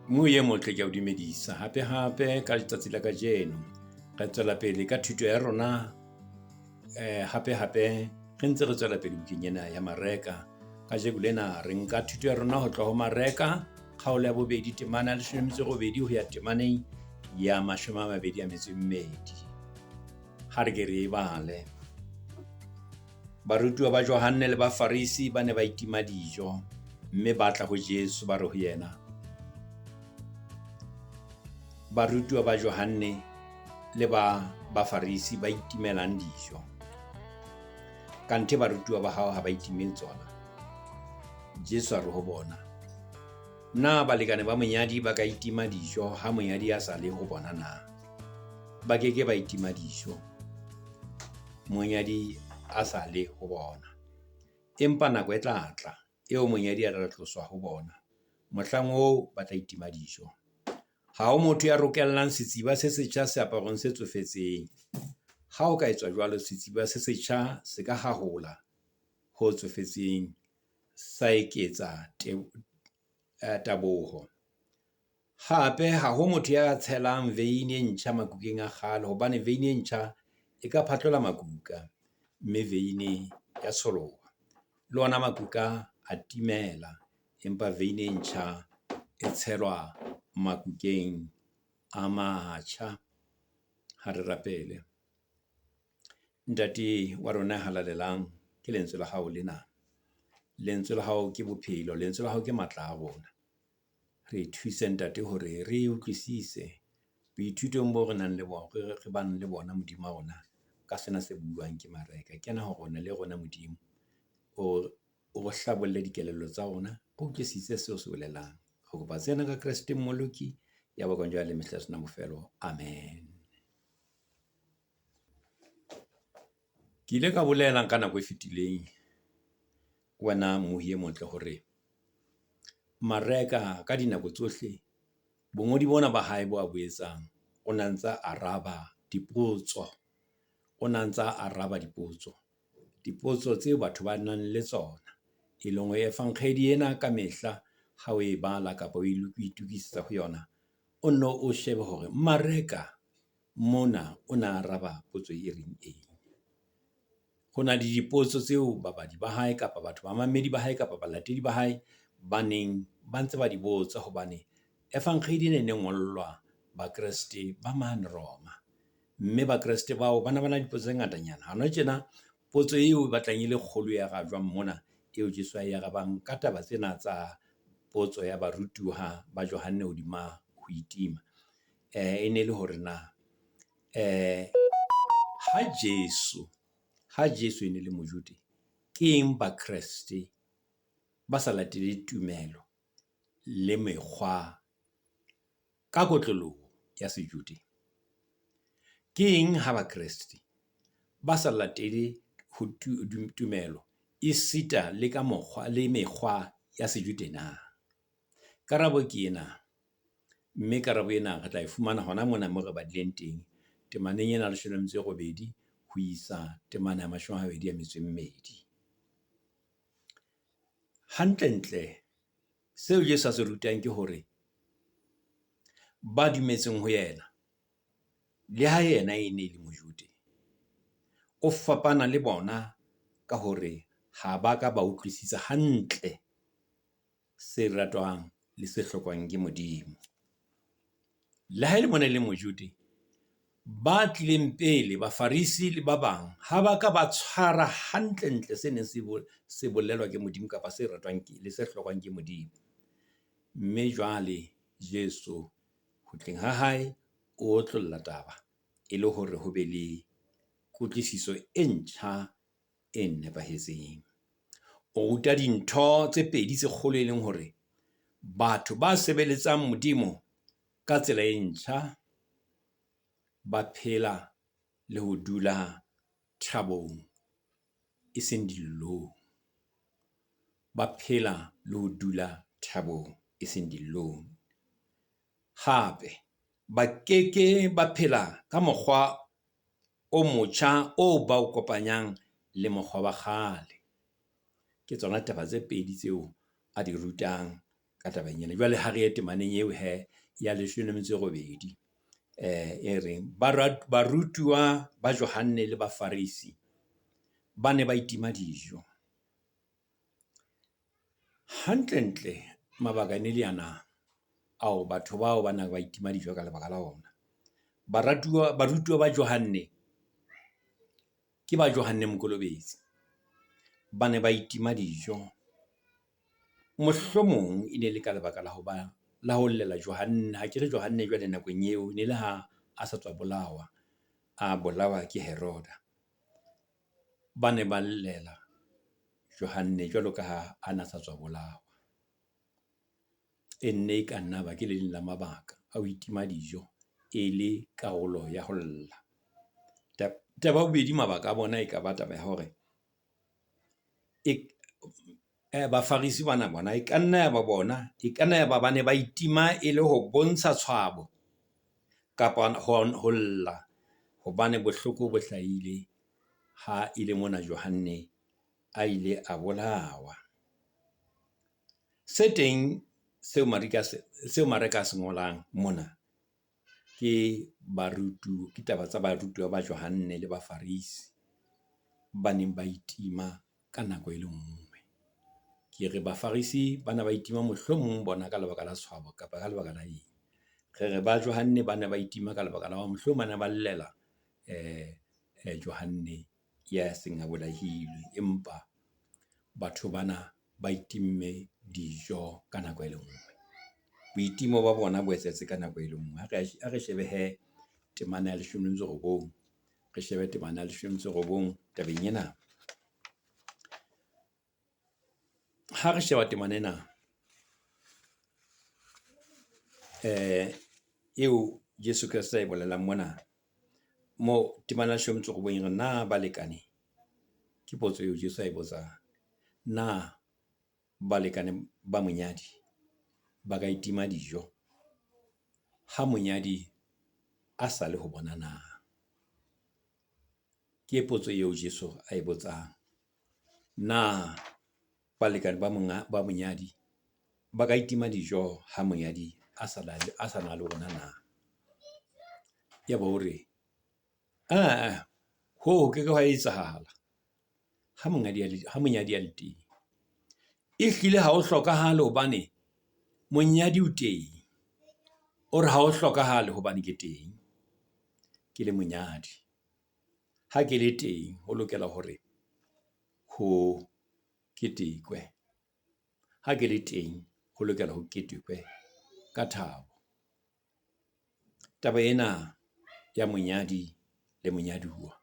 Moye motle ke a o dumedisa hape ka letsatsi la kajeno re tswela pele ka thuto ya rona hape re ntse re tswela pele bukeng ena ya Mareka kajeno lena re nka thuto ya rona ho tloha ho Mareka kgaolo ya bobedi temana 18 ho ya temaneng ya 22. Ha re ke re bale barutuwa ba Johane le ba Farisi ba ne ba itima dijo mme ba tla ho Jesu ba re ho yena, barutuwa ba Johane le ba Farisi ba itimelang dijo, kante barutuwa ba hao ha ba itimeng tsona. Jesu a re ho bona, na balekane ba monyadi ba ka itima dijo ha monyadi a sa le ho bona na? Ba keke ba itima dijo monyadi a sa le ho bona, empa nako e tla tla eo monyadi a tla tloswa ho bona, mohlang oo ba tla itima dijo. Ha o motho ya rokellang setsiba se setjha seaparong se tsofetseng. Ha o ka etswa jwalo, setsiba se setjha se ka hahola ho tsofetseng, sa eketsa taboho. Hape ha ho motho ya tshelang veine e ntjha makukeng a kgale, hobane veine e ntjha e ka phatlola makuka, mme veine ya tsholoha. Le ona makuka a timela, empa veine e ntjha e tshelwa makukeng a matjha. Ha re rapele. Ntate wa rona halalelang, ke lentswe la hao lena. Lentswe la hao ke bophelo, lentswe la hao ke matla a rona. Re thuse ntate hore re utlwisise boithutong bo re nang le bona, re bang le bona modimo wa rona ka sena se buang ke Mareka. Kena ho rona le rona modimo, o hlabolle dikelello tsa rona, o utlwisise seo se bolelang. Ho kopa tsena ka Kriste mmoloki ya ba konjwa le mehla sena mofelo. Amen. Ke ile ka bolela ka nako e fetileng wena mohiye motle hore Mareka ka dinako tsohle bongodi bona ba hae bo a boetsang, o nantsa araba dipotso, dipotso tseo batho ba nang le tsona, e leng e fankgedi ena ka mehla ha o e bala kapa o itukisetsa ho yona, o no o shebe hore Mareka mona o na araba potso e reng eng. Ho na le dipotso tseo babadi ba hae kapa batho ba mamedi ba hae kapa balatedi ba hae ba neng ba ntse ba di botsa, hobane efankgedi ne ngollwa ba Kriste ba mane Roma, mme ba Kriste bao bana dipotso tse ngatanyana. Hana tjena potso eo e batlang ile kgolo ya ga jwang mona eo Jesu ya rabang ka taba tsena tsa potso ya barutuwa ba Johane hodima ho itima. E ne le hore na ha Jesu e ne le Mojude, ke eng ba Kriste ba sa latele tumelo le mekgwa ka kotloloho ya Sejude? Ke eng ha ba Kriste ba sa latele ho tumelo e sita le ka mekgwa ya Sejude na? Karabo ke ena, mme karabo ena re tla e fumana hona mona moo re badileng teng, temaneng ena 18 ho isa temana ya 22. Hantlentle seo Jesu a se rutang ke hore ba dumetseng ho yena, le ha yena e ne le Mojude, o fapana le bona ka hore ha ba ka ba utlwisisa hantle se ratwang le se hlokwang ke Modimo. Le ha ile mona le Mojude, ba tlileng pele ba Farisi le ba bang ha ba ka ba tshwara hantlentle se ne se bolelwa ke Modimo kapa se ratwang le se hlokwang ke Modimo. Mme jwale Jesu ho tleng ha hae o tlolla taba e le hore ho be le kutlwisiso e ntjha e nepahetseng. O ruta dintho tse pedi tse kgolo, e leng hore batho ba sebeletsang Modimo ka tsela e ntjha ba phela le ho dula thabong e seng dillong. Ba phela le ho dula thabong e seng dillong. Hape ba keke ba phela ka mokgwa o motjha o ba o kopanyang le mokgwa wa kgale. Ke tsona taba tse pedi tseo a di rutang ka tabeng ena. Jwale ha re ye temaneng eo ya 18 e reng barutuwa ba Johane le Bafarisi ba ne ba itima dijo. Hantlentle mabaka ne le yana ao batho bao ba na ba itima dijo ka lebaka la ona. Barutuwa ba Johane ke ba Johane Mokolobetsi, ba ne ba itima dijo. Mohlomong e ne le ka lebaka la ho llela Johane. Ha ke re Johane jwale nakong eo ne le ha a sa tswa bolawa ke Heroda. Ba ne ba llela Johane jwalo ka ha a na sa tswa bolawa. E nne e ka nna ba ke le leng la mabaka a ho itima dijo e le karolo ya ho lla. Taba bobedi mabaka a bona e ka ba taba ya hore Bafarisi bana bona e ka nna ya ba ba ne ba itima e le ho bontsha tshwabo kapa ho lla hobane bohloko bo hlahile ha ile mona Johane a ile a bolawa. Se teng seo mareka se ngolang mona ke taba tsa barutuwa ba Johane le Bafarisi ba neng ba itima ka nako e le nngwe. Ke re Bafarisi ba ne ba itima mohlomong bona ka lebaka la tshwabo kapa ka lebaka la eng. Re ba Johane ba ne ba itima ka lebaka la mohlomong ba ne ba llela Johane ya seng a bolahilwe, empa batho bana ba itimme dijo ka nako e le nngwe. Boitimo ba bona bo etsetse ka nako e le nngwe. Ha re shebe temana ya 19, re shebe temana ya 19 tabeng ena. Ha re sheba temana ena eo Jesu Kriste e bolelang mona mo temana ya 19 re na balekane. Ke potso eo Jesu a e botsang. Na balekane ba monyadi ba ka itima dijo ha monyadi a sa le ho bona na? Ke potso eo Jesu a e botsang. Na balekane ba monyadi ba ka itima dijo ha monyadi a sa na le bona na? Ya ba hore ho ke hwa etsahala ha monyadi a le teng. E hlile ha o hlokahale hobane monyadi o teng. O re ha o hlokahale hobane ke teng, ke le monyadi. Ha ke le teng ho lokela hore ho ketekwe. Ha ke le teng ho lokela ho ketekwe ka thabo. Taba ena ya monyadi le monyaduwa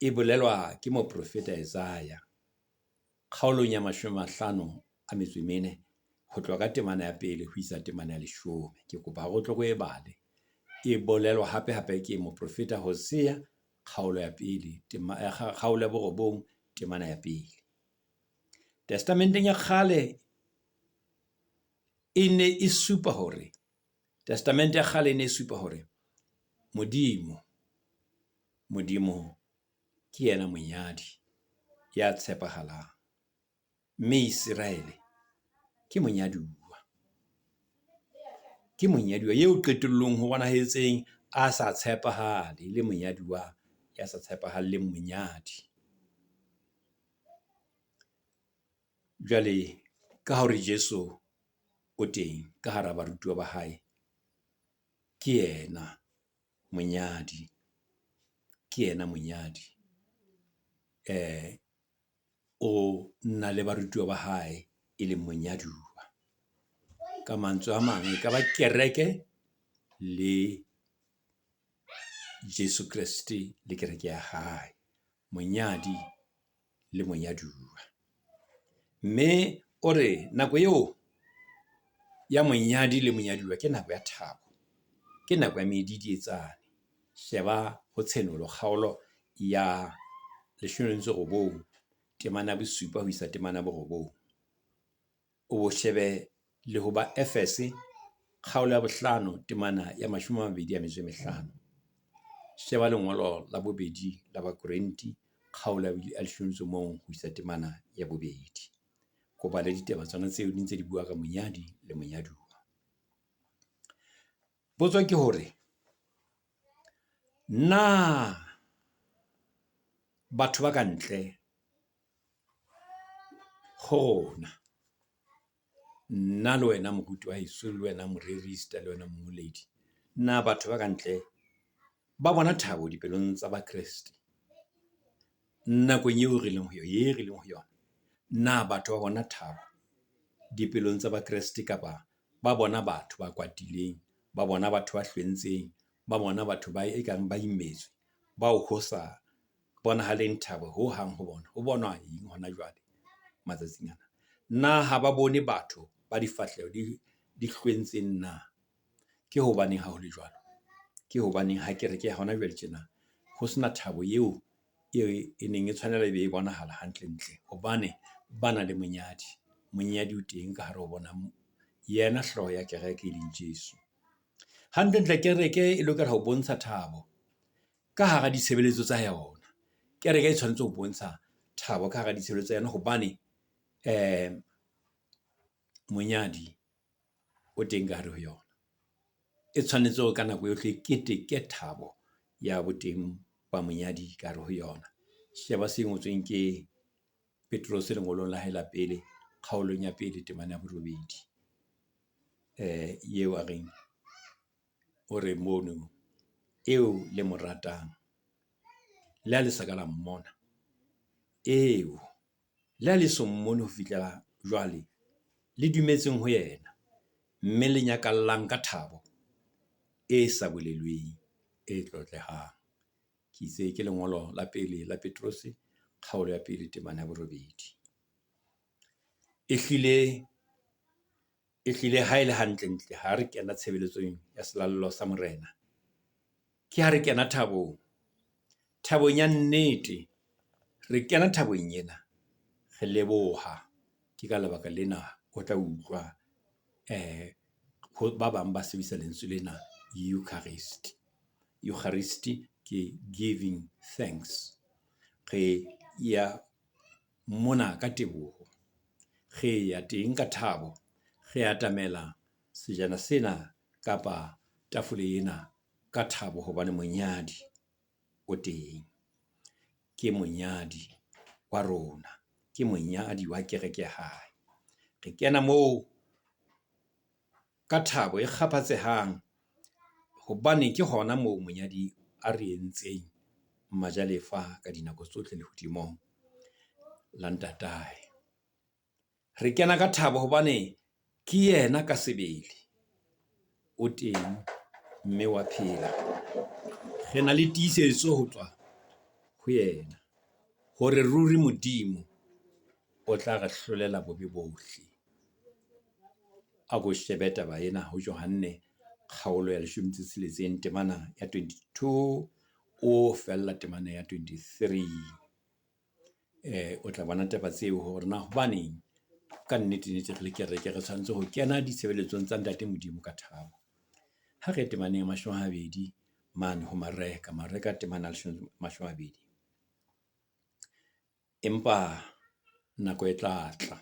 e bolelwa ke moprofeta Isaiah kgaolong ya 54 ho tloha ka temana ya 1 ho isa temana ya 10. Ke kopa ho tlo go e bale. E bolelwa hape ke moprofeta Hosea kgaolo ya 1 kgaolo ya 9 temana ya 1. Testamenteng ya kgale e ne e supa hore Modimo ke yena monyadi ya tshepahalang, mme Israele ke monyaduwa. Ke monyaduwa eo qetellong ho bonahetseng a sa tshepahale, le monyaduwa ya sa tshepahaleng monyadi. Jwale ka hore Jesu o teng ka hara barutuwa ba hae, ke yena monyadi. O nna le barutuwa ba hae e leng monyaduwa. Ka mantswe a mang, e ka ba kereke le Jesu Kriste le kereke ya hae, monyadi le monyaduwa. Mme o re nako eo ya monyadi le monyaduwa ke nako ya thabo, ke nako ya medidietsane. Sheba ho tshenolo kgaolo ya 19 temana ya 7 ho isa temana ya 9. O shebe le ho ba Efese kgaolo ya 5 temana ya 25. Sheba lengolo la 2 la Bakorenti kgaolo ya 11 ho isa temana ya 2. ko ba le ditaba tsona tseo di ntse di bua ka monyadi le monyaduwa. Potso ke hore na batho ba ka ntle hona nna le wena moruti wa heso, le wena morerista, le wena mmoledi, na batho ba ka ntle ba bona thabo dipelong tsa bakreste nakong eo re leng ho yona? Na batho ba bona thabo dipelong tsa bakreste, kapa ba bona batho ba kwatileng, ba bona batho ba hlwentseng, ba bona batho ba ekang ba imetswe, bao ho sa bonahaleng thabo ho hang ho bona? Ho bonwa eng hona jwale matsatsing ana? Na ha ba bone batho ba difahleho di hlwentseng na? Ke hobaneng ha ho le jwalo? Ke hobaneng ha kereke ya hona jwale tjena ho sena thabo eo e neng e tshwanela e be e bonahala hantle ntle? Hobane ba na le monyadi o teng ka hare ho bona, yena hlooho ya kereke e leng Jesu. Hantle ntle kereke e lokela ho bontsha thabo ka hara ditshebeletso tsa yona. Kereke e tshwanetse ho bontsha thabo ka hara ditshebeletso tsa yona, hobane monyadi o teng ka hare ho yona. E tshwanetse ho ka nako yohle ke thabo ya boteng ba monyadi ka hare ho yona. Sheba se ngotsweng ke Petrus lengolong la hae la pele, kgaolong ya pele, temana ya 8. Eo a reng o re mono eo le mo ratang, le a le sa ka la mmona, eo le a le so mmone ho fihlela jwale, le dumetseng ho yena, mme le nyakallang ka thabo e sa bolelweng, e tlotlehang. Ke itse ke lengolo la pele la Petrus, kgaolo ya pele, temana ya 8. Ehlile ha ele hantle ntle ha re kena tshebeletsong ya selallo sa morena, ke ha re kena thabong ya nnete. Re kena thabong ena re leboha. Ke ka lebaka lena o tla utlwa ba bang ba sebedisa lentswe lena Eucharist. Eucharist ke giving thanks. Re ya mona ka teboho, re ya teng ka thabo, re atamela sejana sena kapa tafole ena ka thabo, hobane monyadi o teng. Ke monyadi wa rona, ke monyadi wa kereke ya hae. Re kena moo ka thabo e kgaphatsehang, hobane ke hona moo monyadi a re entseng majalefa ka dinako tsohle lehodimong la ntatae. Re kena ka thabo hobane ke yena ka sebele, o teng mme wa phela. Re na le tiisetso ho tswa ho yena hore ruri Modimo o tla re hlolela bobe bohle. A ko shebe taba ena ho Johanne kgaolo ya 16 temana ya 22 o fella temana ya 23. O tla bona taba tseo hore na hobaneng ka nnete re le kereke re tshwanetse ho kena ditshebeletsong tsa Ntate Modimo ka thabo. Ha re temaneng 20 mane ho mareka temana 20. Empa nako e tla tla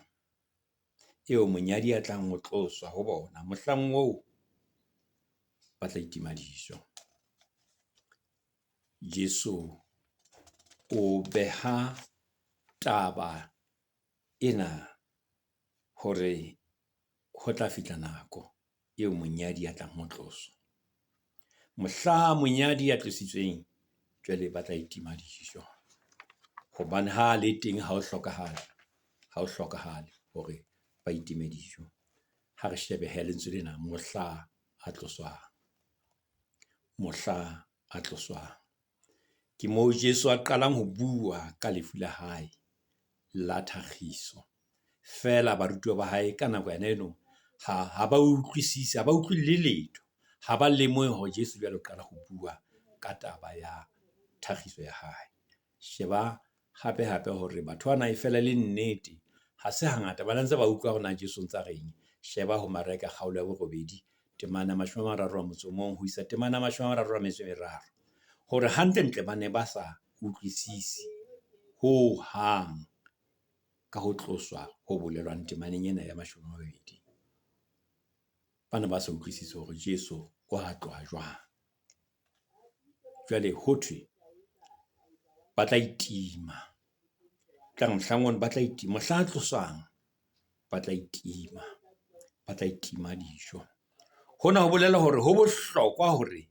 eo monyadi a tlang ho tloswa ho bona, mohlang moo ba tla itima dijo. Jesu o beha taba ena hore ho tla fihla nako eo monyadi a tlang ho tloswa. Mohla monyadi a tlositsweng, jwale ba tla itima dijo, hobane ha le teng ha o hlokahale hore ba itime dijo. Ha re shebe lentswe lena, mohla a tloswang. Ke moo Jesu a qalang ho bua ka lefu la hae la thakgiso. Fela barutwa ba hae ka nako ya neno ha ba utlwisisi, ha ba utlwi le letho, ha ba lemohe hore Jesu jwale o qala ho bua ka taba ya thakgiso ya hae. Sheba hape hore batho bana e fela le nnete, ha se hangata ba ntse ba utlwa hore na Jesu ntsa reng. Sheba ho Mareka kgaolo ya 8 temana 31 ho isa temana 33, hore hantle ntle ba ne ba sa utlwisisi ho hang ka ho tloswa ho bolelwang temaneng ena ya 20. Bana ba sa utlwisise hore Jesu o a tloha jwang. Jwale ho thwe ba tla itima, tlang mohlangone ba tla itima, mohla tloswang ba tla itima dijo. Hona ho bolela hore ho bohlokwa hore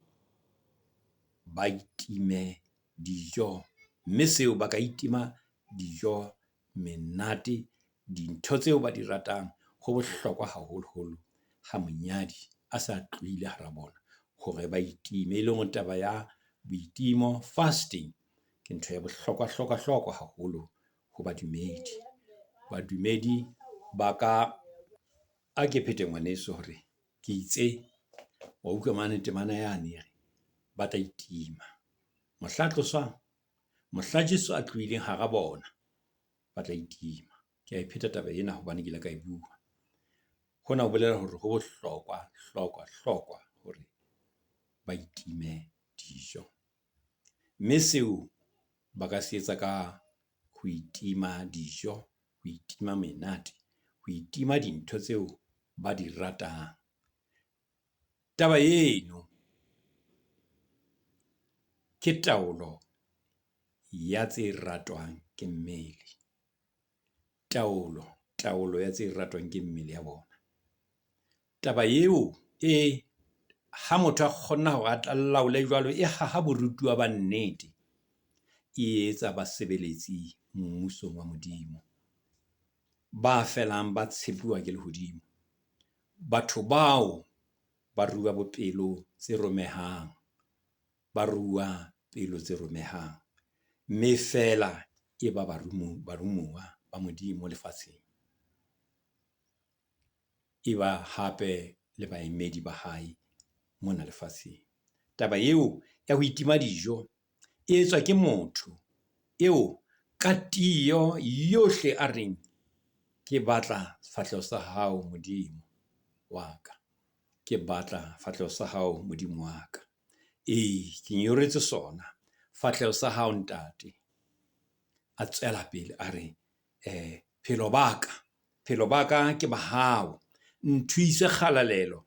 ba itime dijo, mme seo ba ka itima dijo, menate, dintho tseo ba di ratang. Ho bohlokwa haholoholo ha monyadi a sa tlohile hara bona hore ba itime. E leng taba ya boitimo, fasting, ke ntho ya bohlokwa haholo ho badumedi. Badumedi ba ka a ke phete ngwaneso hore ke itse wa utlwa mane temana yane ba tla itima. Mohla tloswang, mohla Jesu a tlohileng hara bona, ba tla itima. Ke a ipheta taba ena hobane ke la ka e bua. Hona ho bolela hore ho bohlokwa hore ba itime dijo. Mme seo ba ka se etsa ka ho itima dijo, ho itima menate, ho itima dintho tseo ba di ratang. Taba eno ke taolo ya tse ratwang ke mmele. Taolo ya tse ratwang ke mmele ya bona. Taba eo ha motho a kgona hore a laole jwalo, e haha borutuwa ba nnete, e etsa basebeletsi mmusong wa Modimo, ba felang ba tshepuwa ke lehodimo. Batho bao ba rua bopelo tse romehang, ba rua pelo tse romehang, mme fela e ba barumuwa ba Modimo lefatsheng, e ba hape le baemedi ba hae mona lefatsheng. Taba eo ya ho itima dijo e etswa ke motho eo ka tiyo yohle a reng, ke batla sefahleho sa hao Modimo wa ka, ke batla sefahleho sa hao Modimo wa ka. Ke nyoretse sona sefahleho sa hao ntate. A tswela pele a re phelo ba ka ke ba hao, nthuise kgalalelo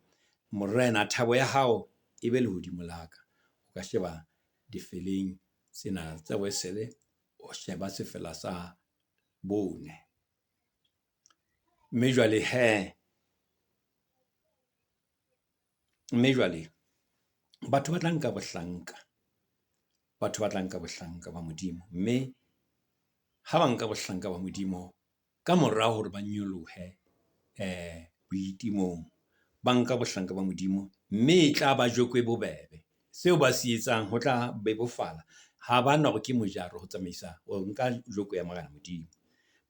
morena, thabo ya hao e be lehodimo la ka. O ka sheba difeleng tsena tsa Wesele, o sheba sefela sa bone. Mme jwale batho ba tla nka bohlanka ba Modimo, mme ha ba nka bohlanka ba Modimo ka morao hore ba nyolohe boitimong, ba nka bohlanka ba Modimo, mme e tla ba jokwe bobebe. Seo ba se etsang ho tla bebofala, ha ba na hore ke mojaro ho tsamaisa o nka joko ya Morena Modimo.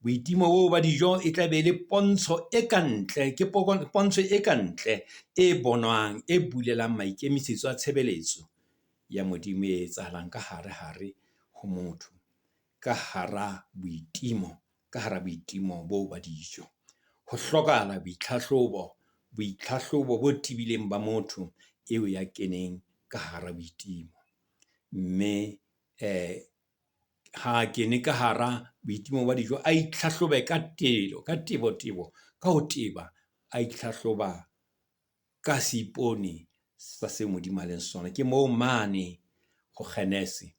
Boitimo bo ba dijo e tla be le pontsho e kantle, ke pontsho e kantle e bonwang, e bulelang maikemisetso a tshebeletso ya Modimo e etsahalang ka hare ho motho, ka hara boitimo bo ba dijo. Ho hlokahala boitlhahlobo bo tibileng ba motho eo ya keneng ka hara boitimo. Mme ha kene ka hara boitimo ba dijo, a itlhahlobe ka tebo, ka ho teba, a itlhahloba ka seipone sa se Modimo a leng sona. Ke moo mane ho Kgenese,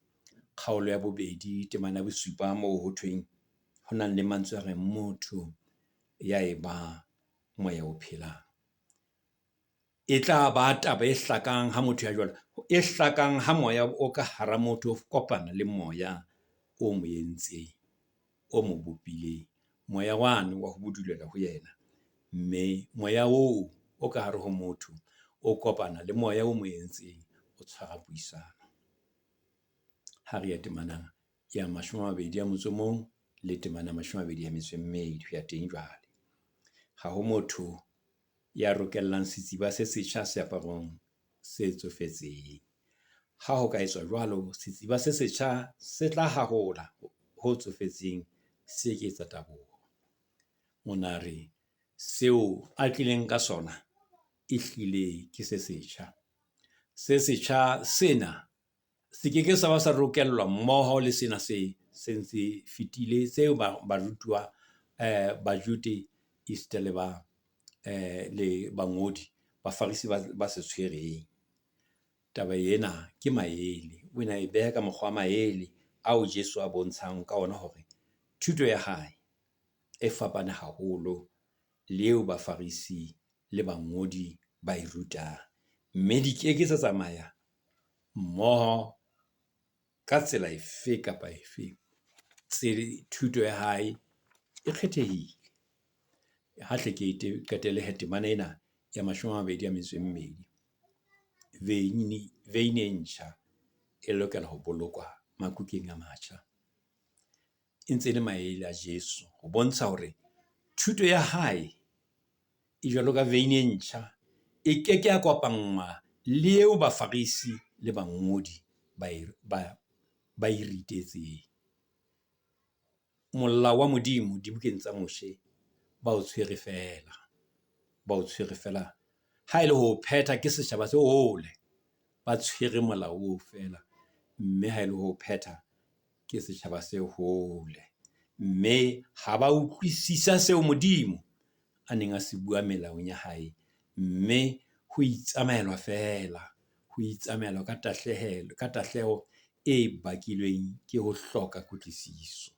kgaolo ya 2, temana ya 7, moo ho thweng ho nang le mantswe a reng motho ya eba moya o phelang. E tla ba taba e hlakang ha motho ya jwalo, e hlakang ha moya o ka hara motho o kopana le moya o mo entseng, o mo bopileng, moya wane wa ho bodulela ho yena. Mme moya o ka hare ho motho o kopana le moya o mo entseng, o tshwara puisano. Ha re ya temanang ya 21 le temana 22 ho ya teng jwale. Ha ho motho ya rokellang setsiba se setjha seaparong se tsofetseng. Ha ho ka etswa jwalo, setsiba se setjha se tla hahola ho tsofetseng, se eketsa taboho. Monare seo a tlileng ka sona e hlile ke se setjha. Se setjha sena se keke sa ba sa rokellwa mmoho le sena se sentse fitile, seo ba rutwa Bajuti Easter le bangodi Bafarisi ba se tshwereng. Taba ena ke maele o ena e beha ka mokgwa maele ao Jesu a bontshang ka ona hore thuto ya hae e fapane haholo leo Bafarisi le bangodi ba e rutang, mme di keke tsa tsamaya mmoho ka tsela efe kapa efe. Thuto ya hae e kgethehile. Ha hle ke qetele temana ena ya 22 veine e ntjha e lokela ho bolokwa makukeng a matjha. E ntse le maele a Jesu ho bontsha hore thuto ya hae e jwalo ka veine e ntjha e keke ya kopanngwa leo Bafarisi le bangodi ba iritetseng. Molao wa Modimo dibukeng tsa Moshe ba o tshwere fela ha ile ho phetha ke setjhaba se hole ba tshwere molao o fela, mme ha ile ho phetha ke setjhaba se hole, mme ha ba utlwisisa seo Modimo a neng a se bua melaong ya hae, mme ho itsamaelwa fela, ho itsamaelwa ka tahleho e bakilweng ke ho hloka kutlwisiso.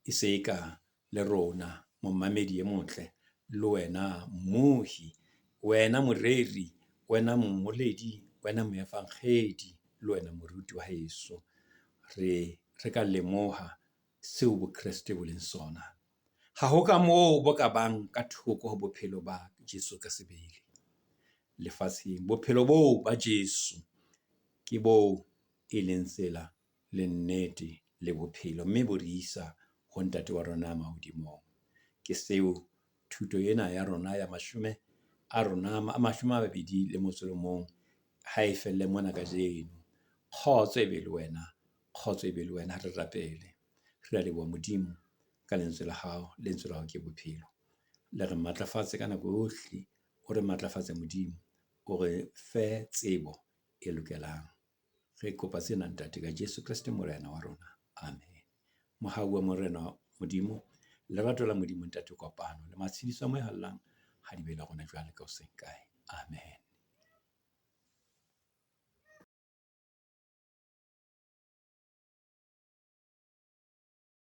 E se ka le rona momamedi e motle, le wena mmuhi, wena moreri, wena mmoledi, wena moefankgedi, le wena moruti wa heso, re ka lemoha seo boKreste bo leng sona. Ha ho ka moo bo ka bang ka thoko ho bophelo ba Jesu ka sebele lefatsheng. Bophelo boo ba Jesu ke bo e leng tsela le nnete le bophelo, mme bo re isa ho ntate wa rona mahodimong. Ke seo thuto ena ya rona ya 21 ha e felle mona ka jeno. Kgotso e be le wena, kgotso e be le wena. Re rapele, re a leboha Modimo ka lentswe la hao, lentswe la hao ke bophelo. Le re matlafatse ka nako yohle, o re matlafatse Modimo, o re fe tsebo e lokelang. Re kopa sena ntate ka Jesu Kriste morena wa rona. Amen. Mohau wa morena Modimo, lerato la Modimo ntate kopano le matshediso a mo hallang ha di be le rona jwale ka hoseng kae. Amen.